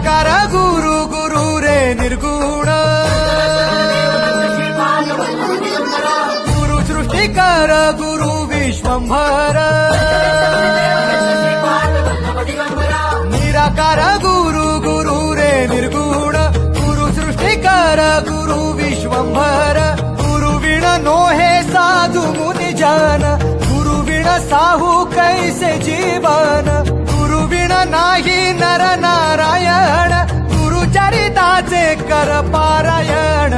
निराकार गुरु गुरु रे निर्गुण गुरु सृष्टिकर गुरु विश्वंभर निराकार गुरु गुरु रे निर्गुण गुरु सृष्टिकर गुरु विश्वंभर गुरु विण नोहे साधु मुनि जन गुरु विण साहू कैसे जीवन गुरु विण नाही नर नारायण गुरु चरिताचे कर पारायण